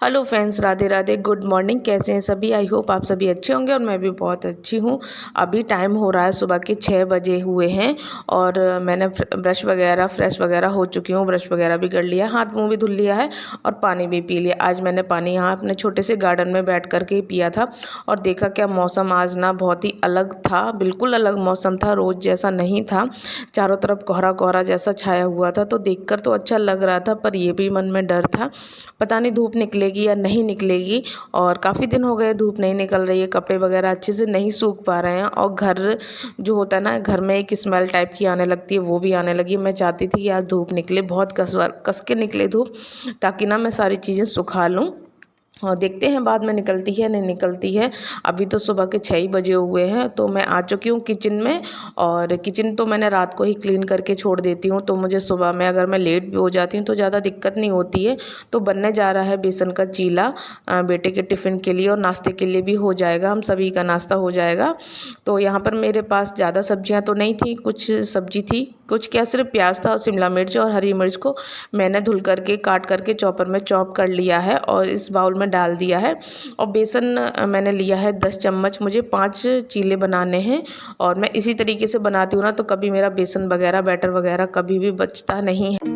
Hello friends, Radhe Radhe, good morning. कैसे हैं सभी? आई होप आप सभी अच्छे होंगे और मैं भी बहुत अच्छी हूँ। अभी टाइम हो रहा है सुबह के 6 बजे हुए हैं और मैंने ब्रश वगैरह फ्रेश वगैरह हो चुकी हूँ। ब्रश वगैरह भी कर लिया, हाथ मुंह भी धुल लिया है और पानी भी पी लिया। आज मैंने पानी यहाँ अपने छोटे से गार्डन में बैठ करके ही पिया था और देखा क्या मौसम आज ना बहुत ही अलग था, बिल्कुल अलग मौसम था, रोज़ जैसा नहीं था। चारों तरफ कोहरा कोहरा जैसा छाया हुआ था, तो देखकर तो अच्छा लग रहा था, पर ये भी मन में डर था, पता नहीं धूप निकलेगी या नहीं निकलेगी। और काफ़ी दिन हो गए धूप नहीं निकल रही है, कपड़े वगैरह अच्छे से नहीं सूख पा रहे हैं और घर जो होता है ना, घर में एक स्मेल टाइप की आने लगती है, वो भी आने लगी। मैं चाहती थी कि आज धूप निकले, बहुत कस के निकले धूप, ताकि ना मैं सारी चीज़ें सुखा लूँ और देखते हैं बाद में निकलती है नहीं निकलती है। अभी तो सुबह के 6 ही बजे हुए हैं, तो मैं आ चुकी हूँ किचन में। और किचन तो मैंने रात को ही क्लीन करके छोड़ देती हूँ, तो मुझे सुबह में अगर मैं लेट भी हो जाती हूँ तो ज़्यादा दिक्कत नहीं होती है। तो बनने जा रहा है बेसन का चीला बेटे के टिफ़िन के लिए, और नाश्ते के लिए भी हो जाएगा, हम सभी का नाश्ता हो जाएगा। तो यहाँ पर मेरे पास ज़्यादा सब्जियाँ तो नहीं थी, कुछ सब्जी थी, कुछ क्या सिर्फ प्याज था और शिमला मिर्च और हरी मिर्च को मैंने धुल करके काट करके चॉपर में चॉप कर लिया है और इस बाउल में डाल दिया है। और बेसन मैंने लिया है 10 चम्मच, मुझे 5 चीले बनाने हैं और मैं इसी तरीके से बनाती हूँ ना, तो कभी मेरा बेसन वगैरह बैटर वगैरह कभी भी बचता नहीं है।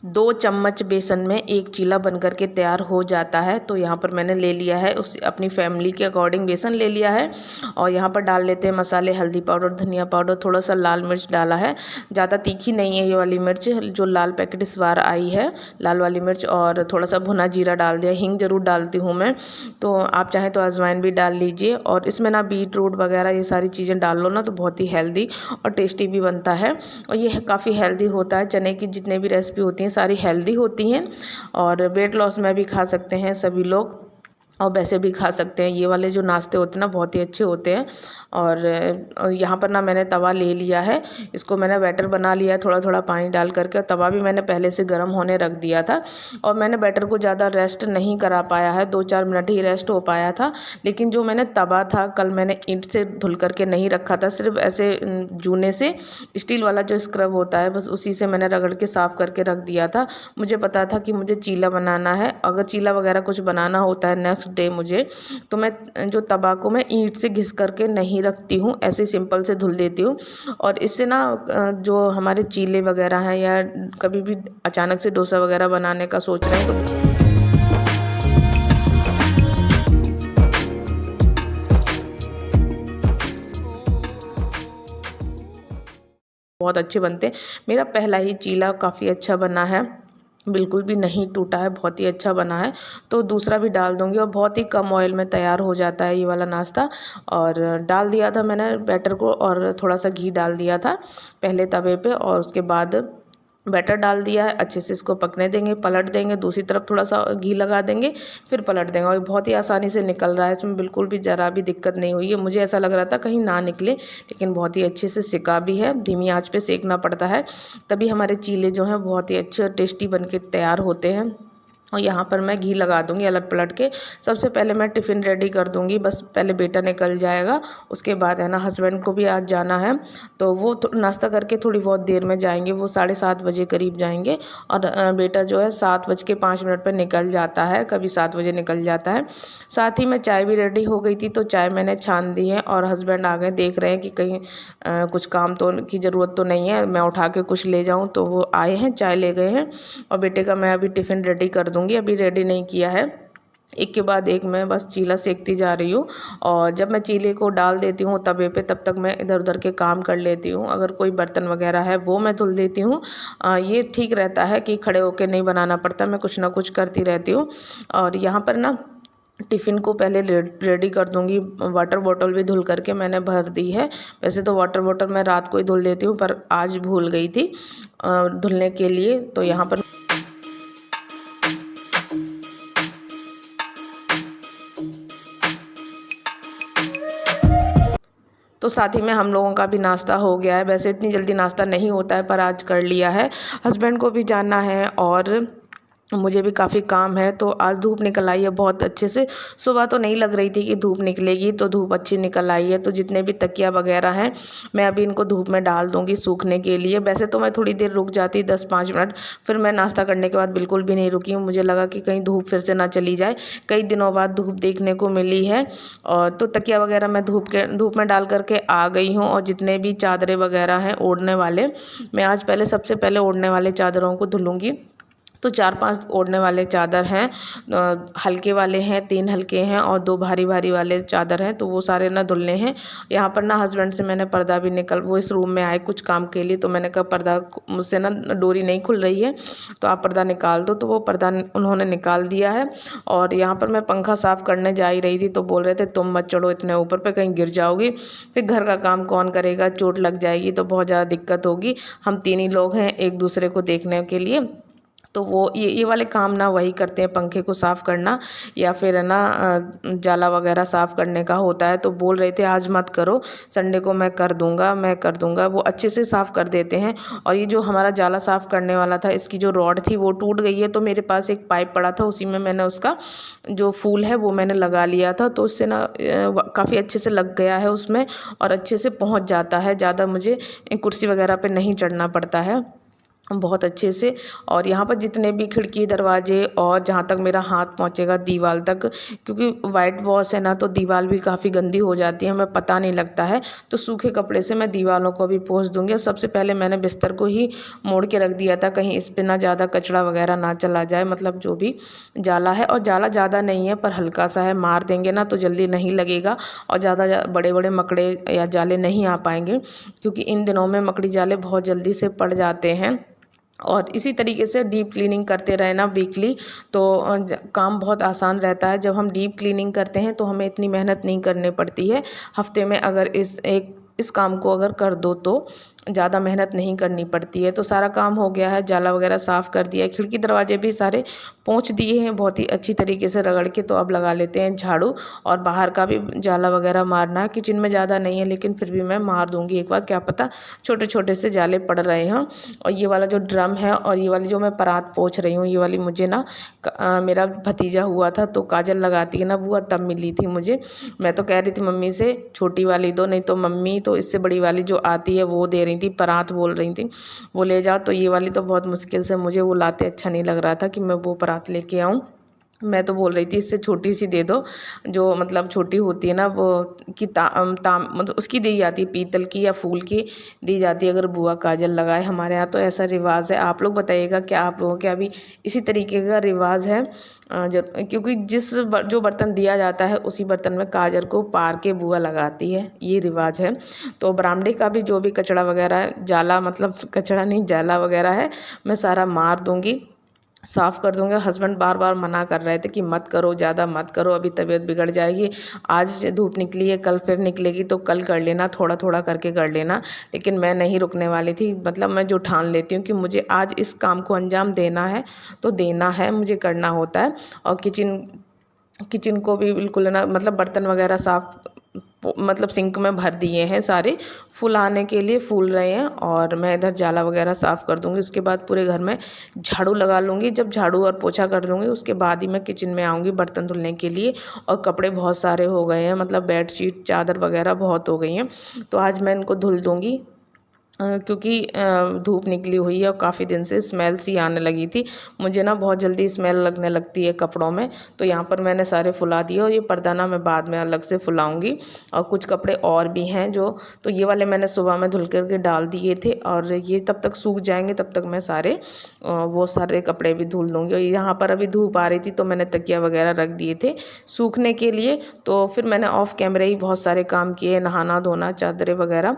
2 चम्मच बेसन में 1 चीला बन कर के तैयार हो जाता है। तो यहाँ पर मैंने ले लिया है, उस अपनी फैमिली के अकॉर्डिंग बेसन ले लिया है। और यहाँ पर डाल लेते हैं मसाले, हल्दी पाउडर, धनिया पाउडर, थोड़ा सा लाल मिर्च डाला है। ज़्यादा तीखी नहीं है ये वाली मिर्च, जो लाल पैकेट इस बार आई है, लाल वाली मिर्च। और थोड़ा सा भुना जीरा डाल दिया, हींग ज़रूर डालती हूँ मैं, तो आप चाहें तो अजवाइन भी डाल लीजिए। और इसमें ना बीट रूट वगैरह ये सारी चीज़ें डाल लो ना, तो बहुत ही हेल्दी और टेस्टी भी बनता है। और ये काफ़ी हेल्दी होता है, चने की जितने भी रेसिपी होती हैं सारी हेल्दी होती हैं और वेट लॉस में भी खा सकते हैं सभी लोग, और वैसे भी खा सकते हैं। ये वाले जो नाश्ते होते हैं ना बहुत ही अच्छे होते हैं। और यहाँ पर ना मैंने तवा ले लिया है, इसको मैंने बैटर बना लिया है थोड़ा थोड़ा पानी डाल करके। और तवा भी मैंने पहले से गर्म होने रख दिया था और मैंने बैटर को ज़्यादा रेस्ट नहीं करा पाया है, 2-4 मिनट ही रेस्ट हो पाया था। लेकिन जो मैंने तवा था कल मैंने ईंट से धुल करके नहीं रखा था, सिर्फ ऐसे जूने से, स्टील वाला जो स्क्रब होता है बस उसी से मैंने रगड़ के साफ़ करके रख दिया था। मुझे पता था कि मुझे चीला बनाना है, अगर चीला वगैरह कुछ बनाना होता है नेक्स्ट डे मुझे, तो मैं जो तवा को मैं ईंट से घिस करके नहीं रखती हूँ, ऐसे सिंपल से धुल देती हूँ। और इससे ना जो हमारे चीले वगैरह हैं या कभी भी अचानक से डोसा वगैरह बनाने का सोच रहे हैं तो बहुत अच्छे बनते हैं। मेरा पहला ही चीला काफ़ी अच्छा बना है, बिल्कुल भी नहीं टूटा है, बहुत ही अच्छा बना है। तो दूसरा भी डाल दूँगी और बहुत ही कम ऑयल में तैयार हो जाता है ये वाला नाश्ता। और डाल दिया था मैंने बैटर को और थोड़ा सा घी डाल दिया था पहले तवे पे, और उसके बाद बैटर डाल दिया है। अच्छे से इसको पकने देंगे, पलट देंगे, दूसरी तरफ थोड़ा सा घी लगा देंगे, फिर पलट देंगे। और बहुत ही आसानी से निकल रहा है, इसमें बिल्कुल भी ज़रा भी दिक्कत नहीं हुई है। मुझे ऐसा लग रहा था कहीं ना निकले, लेकिन बहुत ही अच्छे से सिका भी है। धीमी आंच पे सेकना पड़ता है, तभी हमारे चीले जो हैं बहुत ही अच्छे और टेस्टी बन के तैयार होते हैं। और यहाँ पर मैं घी लगा दूँगी अलट पलट के। सबसे पहले मैं टिफ़िन रेडी कर दूँगी, बस पहले बेटा निकल जाएगा, उसके बाद है ना हस्बैंड को भी आज जाना है, तो वो नाश्ता करके थोड़ी बहुत देर में जाएंगे, वो 7:30 बजे करीब जाएंगे। और बेटा जो है 7:05 पर निकल जाता है, कभी 7 बजे निकल जाता है। साथ ही में चाय भी रेडी हो गई थी, तो चाय मैंने छान दी है और हस्बैंड आ गए, देख रहे हैं कि कहीं कुछ काम तो की ज़रूरत तो नहीं है, मैं उठा के कुछ ले जाऊँ, तो वो आए हैं, चाय ले गए हैं। और बेटे का मैं अभी टिफ़िन रेडी कर दूँगी, अभी रेडी नहीं किया है। एक के बाद एक मैं बस चीला सेकती जा रही हूँ। और जब मैं चीले को डाल देती हूँ तवे पे, तब तक मैं इधर उधर के काम कर लेती हूँ। अगर कोई बर्तन वगैरह है वो मैं धुल देती हूँ। ये ठीक रहता है कि खड़े होकर नहीं बनाना पड़ता, मैं कुछ ना कुछ करती रहती हूँ। और यहाँ पर ना टिफ़िन को पहले रेडी कर दूँगी। वाटर बॉटल भी धुल करके मैंने भर दी है। वैसे तो वाटर बॉटल मैं रात को ही धुल देती हूँ, पर आज भूल गई थी धुलने के लिए, तो यहाँ पर तो साथ ही में हम लोगों का भी नाश्ता हो गया है। वैसे इतनी जल्दी नाश्ता नहीं होता है, पर आज कर लिया है। हस्बैंड को भी जाना है और मुझे भी काफ़ी काम है, तो आज धूप निकल आई है बहुत अच्छे से। सुबह तो नहीं लग रही थी कि धूप निकलेगी, तो धूप अच्छी निकल आई है। तो जितने भी तकिया वगैरह हैं, मैं अभी इनको धूप में डाल दूँगी सूखने के लिए। वैसे तो मैं थोड़ी देर रुक जाती 10-5 मिनट, फिर मैं नाश्ता करने के बाद बिल्कुल भी नहीं रुकी हूँ। मुझे लगा कि कहीं धूप फिर से ना चली जाए, कई दिनों बाद धूप देखने को मिली है। और तो तकिया वगैरह मैं धूप में डाल कर के आ गई हूँ, और जितने भी चादरें वगैरह हैं ओढ़ने वाले, मैं आज सबसे पहले ओढ़ने वाले चादरों को धुलूँगी। तो 4-5 ओढ़ने वाले चादर हैं, हल्के वाले हैं, 3 हल्के हैं और 2 भारी-भारी वाले चादर हैं, तो वो सारे ना धुलने हैं। यहाँ पर ना हस्बैंड से मैंने पर्दा भी वो इस रूम में आए कुछ काम के लिए, तो मैंने कहा पर्दा मुझसे ना डोरी नहीं खुल रही है, तो आप पर्दा निकाल दो, तो वो पर्दा उन्होंने निकाल दिया है। और यहाँ पर मैं पंखा साफ़ करने जा ही रही थी, तो बोल रहे थे तुम मत चढ़ो इतने ऊपर पे, कहीं गिर जाओगी, फिर घर का काम कौन करेगा, चोट लग जाएगी तो बहुत ज़्यादा दिक्कत होगी। हम 3 ही लोग हैं एक दूसरे को देखने के लिए, तो वो ये वाले काम ना वही करते हैं, पंखे को साफ़ करना या फिर है ना जाला वगैरह साफ़ करने का होता है। तो बोल रहे थे आज मत करो, संडे को मैं कर दूँगा। वो अच्छे से साफ़ कर देते हैं। और ये जो हमारा जाला साफ़ करने वाला था, इसकी जो रॉड थी वो टूट गई है, तो मेरे पास एक पाइप पड़ा था, उसी में मैंने उसका जो फूल है वो मैंने लगा लिया था, तो उससे ना काफ़ी अच्छे से लग गया है उसमें, और अच्छे से पहुँच जाता है, ज़्यादा मुझे कुर्सी वगैरह पे नहीं चढ़ना पड़ता है बहुत अच्छे से। और यहाँ पर जितने भी खिड़की दरवाजे और जहाँ तक मेरा हाथ पहुँचेगा दीवार तक, क्योंकि वाइट वॉश है ना, तो दीवार भी काफ़ी गंदी हो जाती है, हमें पता नहीं लगता है। तो सूखे कपड़े से मैं दीवारों को भी पोंछ दूँगी। और सबसे पहले मैंने बिस्तर को ही मोड़ के रख दिया था, कहीं इस पे ना ज़्यादा कचरा वगैरह ना चला जाए, मतलब जो भी जाला है। और जाला ज़्यादा नहीं है पर हल्का सा है, मार देंगे ना तो जल्दी नहीं लगेगा, और ज़्यादा बड़े बड़े मकड़े या जाले नहीं आ पाएंगे, क्योंकि इन दिनों में मकड़ी जाले बहुत जल्दी से पड़ जाते हैं। और इसी तरीके से डीप क्लीनिंग करते रहे ना वीकली, तो काम बहुत आसान रहता है। जब हम डीप क्लीनिंग करते हैं तो हमें इतनी मेहनत नहीं करनी पड़ती है। हफ्ते में अगर इस काम को अगर कर दो तो ज़्यादा मेहनत नहीं करनी पड़ती है। तो सारा काम हो गया है, जाला वगैरह साफ़ कर दिया है, खिड़की दरवाजे भी सारे पोंछ दिए हैं बहुत ही अच्छी तरीके से रगड़ के। तो अब लगा लेते हैं झाड़ू, और बाहर का भी जाला वगैरह मारना है। किचन में ज़्यादा नहीं है, लेकिन फिर भी मैं मार दूँगी एक बार, क्या पता छोटे छोटे से जाले पड़ रहे हों। और ये वाला जो ड्रम है और ये वाली जो मैं परात पोंछ रही हूँ, ये वाली मुझे ना मेरा भतीजा हुआ था तो काजल लगाती है ना बुआ, तब मिली थी मुझे। मैं तो कह रही थी मम्मी से छोटी वाली दो, नहीं तो मम्मी तो इससे बड़ी वाली जो आती है वो दे रही थी, परात बोल रही थी वो ले जाओ। तो ये वाली तो बहुत मुश्किल से मुझे वो लाते अच्छा नहीं लग रहा था कि मैं वो परात लेके आऊँ। मैं तो बोल रही थी इससे छोटी सी दे दो, जो मतलब छोटी होती है ना वो, कि ताम मतलब उसकी दी जाती है, पीतल की या फूल की दी जाती है अगर बुआ काजल लगाए। हमारे यहाँ तो ऐसा रिवाज है। आप लोग बताइएगा क्या आप लोगों के अभी इसी तरीके का रिवाज है? क्योंकि जो बर्तन दिया जाता है उसी बर्तन में काजल को पार के बुआ लगाती है, ये रिवाज है। तो बरामदे का भी जो भी कचड़ा वगैरह है, जाला मतलब कचड़ा नहीं जाला वगैरह है, मैं सारा मार दूँगी, साफ़ कर दूँगी। हस्बैंड बार-बार मना कर रहे थे कि मत करो, ज़्यादा मत करो, अभी तबीयत बिगड़ जाएगी। आज धूप निकली है, कल फिर निकलेगी तो कल कर लेना, थोड़ा-थोड़ा करके कर लेना। लेकिन मैं नहीं रुकने वाली थी, मतलब मैं जो ठान लेती हूँ कि मुझे आज इस काम को अंजाम देना है, तो देना है, मुझे करना होता है। और किचन को भी बिल्कुल ना, मतलब बर्तन वगैरह साफ़ मतलब सिंक में भर दिए हैं सारे, फुलाने के लिए फूल रहे हैं। और मैं इधर जाला वगैरह साफ़ कर दूँगी, उसके बाद पूरे घर में झाड़ू लगा लूँगी। जब झाड़ू और पोछा कर लूँगी उसके बाद ही मैं किचन में आऊँगी बर्तन धुलने के लिए। और कपड़े बहुत सारे हो गए हैं, मतलब बेडशीट चादर वगैरह बहुत हो गई हैं, तो आज मैं इनको धुल दूँगी। क्योंकि धूप निकली हुई है और काफ़ी दिन से स्मेल सी आने लगी थी, मुझे ना बहुत जल्दी स्मेल लगने लगती है कपड़ों में। तो यहाँ पर मैंने सारे फुला दिए, और ये पर्दा ना मैं बाद में अलग से फुलाऊँगी। और कुछ कपड़े और भी हैं जो, तो ये वाले मैंने सुबह में धुल कर के डाल दिए थे, और ये तब तक सूख जाएंगे, तब तक मैं वो सारे कपड़े भी धुल दूँगी। और यहाँ पर अभी धूप आ रही थी तो मैंने तकिया वगैरह रख दिए थे सूखने के लिए। तो फिर मैंने ऑफ कैमरे ही बहुत सारे काम किए, नहाना धोना, चादरें वगैरह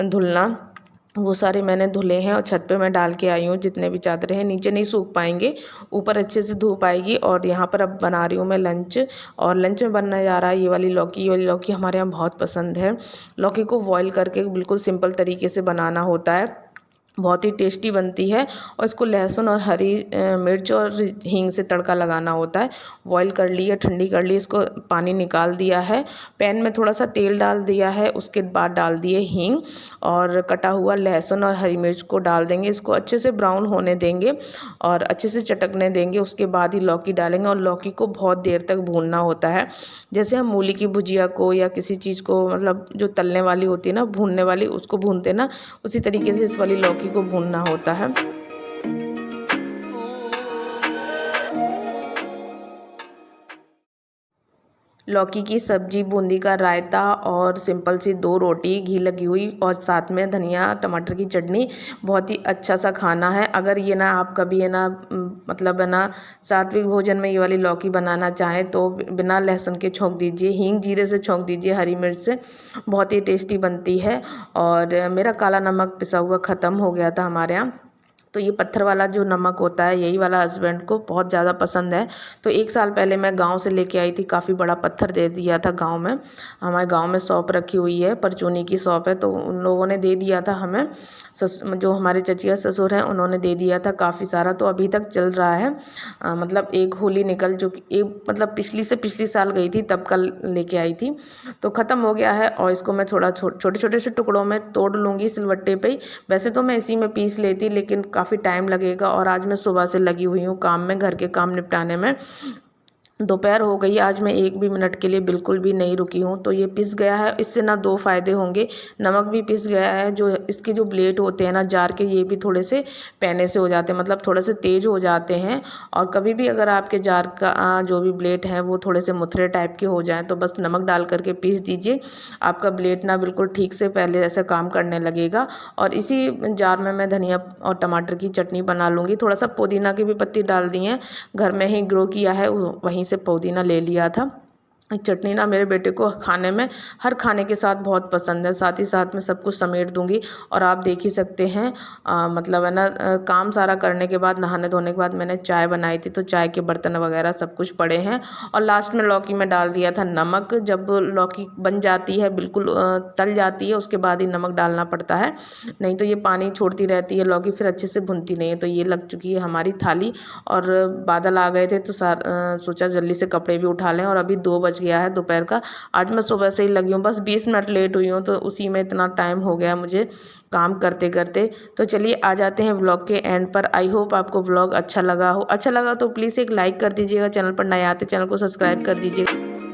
धुलना, वो सारे मैंने धुले हैं। और छत पे मैं डाल के आई हूँ जितने भी चादरें हैं, नीचे नहीं सूख पाएंगे, ऊपर अच्छे से धूप आएगी। और यहाँ पर अब बना रही हूँ मैं लंच, और लंच में बनने जा रहा है ये वाली लौकी हमारे यहाँ बहुत पसंद है। लौकी को बॉईल करके बिल्कुल सिंपल तरीके से बनाना होता है, बहुत ही टेस्टी बनती है। और इसको लहसुन और हरी मिर्च और हींग से तड़का लगाना होता है। बॉईल कर ली है, ठंडी कर ली, इसको पानी निकाल दिया है। पैन में थोड़ा सा तेल डाल दिया है, उसके बाद डाल दिए हींग और कटा हुआ लहसुन और हरी मिर्च को डाल देंगे। इसको अच्छे से ब्राउन होने देंगे और अच्छे से चटकने देंगे। उसके बाद ही लौकी डालेंगे और लौकी को बहुत देर तक भूनना होता है। जैसे हम मूली की भुजिया को या किसी चीज़ को मतलब जो तलने वाली होती है ना, भूनने वाली, उसको भूनते ना, उसी तरीके से इस वाली लौकी को भूनना होता है। लौकी की सब्जी, बूंदी का रायता और सिंपल सी 2 रोटी, घी लगी हुई और साथ में धनिया टमाटर की चटनी, बहुत ही अच्छा सा खाना है। अगर ये ना आप कभी है ना मतलब है ना सात्विक भोजन में ये वाली लौकी बनाना चाहें तो बिना लहसुन के छौंक दीजिए, हींग जीरे से छौंक दीजिए, हरी मिर्च से, बहुत ही टेस्टी बनती है। और मेरा काला नमक पिसा हुआ ख़त्म हो गया था हमारे यहाँ, तो ये पत्थर वाला जो नमक होता है यही वाला हस्बैंड को बहुत ज़्यादा पसंद है। तो 1 साल पहले मैं गाँव से लेके आई थी, काफ़ी बड़ा पत्थर दे दिया था गाँव में। हमारे गाँव में शॉप रखी हुई है, परचूनी की शॉप है, तो उन लोगों ने दे दिया था हमें। जो हमारे चचिया ससुर हैं उन्होंने दे दिया था काफ़ी सारा, तो अभी तक चल रहा है। मतलब एक होली निकल चुकी, एक मतलब पिछली से पिछली साल गई थी तब कल लेके आई थी, तो ख़त्म हो गया है। और इसको मैं थोड़ा छोटे छोटे से टुकड़ों में तोड़ लूँगी सिलबट्टे पे ही। वैसे तो मैं इसी में पीस लेती, लेकिन काफ़ी टाइम लगेगा और आज मैं सुबह से लगी हुई हूँ काम में, घर के काम निपटाने में। दोपहर हो गई, आज मैं एक भी मिनट के लिए बिल्कुल भी नहीं रुकी हूँ। तो ये पिस गया है, इससे ना 2 फ़ायदे होंगे, नमक भी पिस गया है, जो इसके जो ब्लेड होते हैं ना जार के, ये भी थोड़े से पैने से हो जाते हैं, मतलब थोड़े से तेज़ हो जाते हैं। और कभी भी अगर आपके जार का जो भी ब्लेड हैं वो थोड़े से मुथरे टाइप के हो जाएँ तो बस नमक डाल करके पीस दीजिए, आपका ब्लेड ना बिल्कुल ठीक से पहले जैसा काम करने लगेगा। और इसी जार में मैं धनिया और टमाटर की चटनी बना लूँगी। थोड़ा सा पुदीना की भी पत्ती डाल दी हैं, घर में ही ग्रो किया है, वहीं से पुदीना ले लिया था। चटनी ना मेरे बेटे को खाने में, हर खाने के साथ बहुत पसंद है, साथ ही साथ में सब कुछ समेट दूंगी। और आप देख ही सकते हैं मतलब है ना काम सारा करने के बाद, नहाने धोने के बाद मैंने चाय बनाई थी, तो चाय के बर्तन वगैरह सब कुछ पड़े हैं। और लास्ट में लौकी में डाल दिया था नमक। जब लौकी बन जाती है, बिल्कुल तल जाती है, उसके बाद ही नमक डालना पड़ता है, नहीं तो ये पानी छोड़ती रहती है लौकी, फिर अच्छे से भुनती नहीं है। तो ये लग चुकी है हमारी थाली और बादल आ गए थे, तो सोचा जल्दी से कपड़े भी उठा लें। और अभी 2 बज गया है दोपहर का। आज मैं सुबह से ही लगी हूँ, बस 20 मिनट लेट हुई हूँ, तो उसी में इतना टाइम हो गया मुझे काम करते करते। तो चलिए आ जाते हैं व्लॉग के एंड पर। आई होप आपको व्लॉग अच्छा लगा हो। अच्छा लगा तो प्लीज़ एक लाइक कर दीजिएगा, चैनल पर नए आते चैनल को सब्सक्राइब कर दीजिएगा।